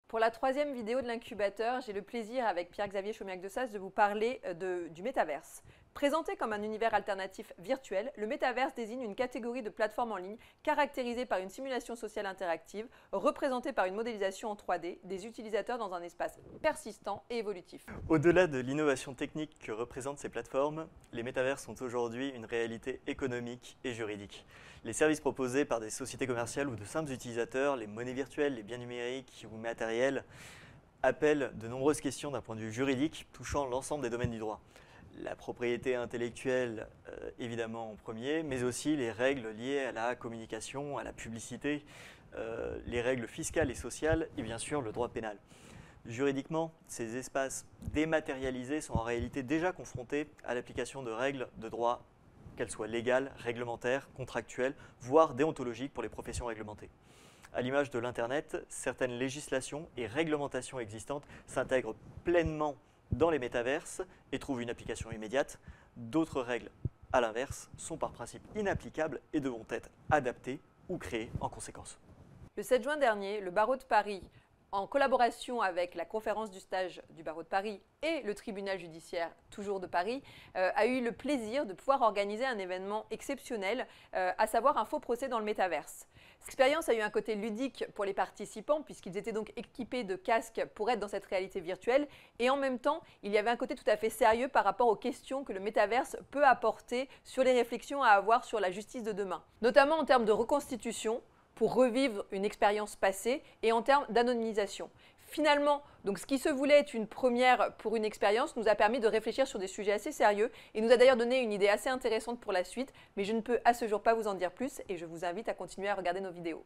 Pour la troisième vidéo de l'incubateur, j'ai le plaisir avec Pierre-Xavier Chaumiac-Dessas de vous parler du métaverse. Présenté comme un univers alternatif virtuel, le métaverse désigne une catégorie de plateforme en ligne caractérisée par une simulation sociale interactive, représentée par une modélisation en 3D des utilisateurs dans un espace persistant et évolutif. Au-delà de l'innovation technique que représentent ces plateformes, les métavers sont aujourd'hui une réalité économique et juridique. Les services proposés par des sociétés commerciales ou de simples utilisateurs, les monnaies virtuelles, les biens numériques ou matériels, appellent de nombreuses questions d'un point de vue juridique touchant l'ensemble des domaines du droit. La propriété intellectuelle, évidemment en premier, mais aussi les règles liées à la communication, à la publicité, les règles fiscales et sociales et bien sûr le droit pénal. Juridiquement, ces espaces dématérialisés sont en réalité déjà confrontés à l'application de règles de droit, qu'elles soient légales, réglementaires, contractuelles, voire déontologiques pour les professions réglementées. À l'image de l'Internet, certaines législations et réglementations existantes s'intègrent pleinement dans les métaverses et trouvent une application immédiate. D'autres règles, à l'inverse, sont par principe inapplicables et devront être adaptées ou créées en conséquence. Le 7 juin dernier, le barreau de Paris, en collaboration avec la conférence du stage du barreau de Paris et le tribunal judiciaire, toujours de Paris, a eu le plaisir de pouvoir organiser un événement exceptionnel, à savoir un faux procès dans le métaverse. Cette expérience a eu un côté ludique pour les participants puisqu'ils étaient donc équipés de casques pour être dans cette réalité virtuelle et en même temps, il y avait un côté tout à fait sérieux par rapport aux questions que le métaverse peut apporter sur les réflexions à avoir sur la justice de demain, notamment en termes de reconstitution, pour revivre une expérience passée et en termes d'anonymisation. Finalement, donc ce qui se voulait être une première pour une expérience nous a permis de réfléchir sur des sujets assez sérieux et nous a d'ailleurs donné une idée assez intéressante pour la suite, mais je ne peux à ce jour pas vous en dire plus et je vous invite à continuer à regarder nos vidéos.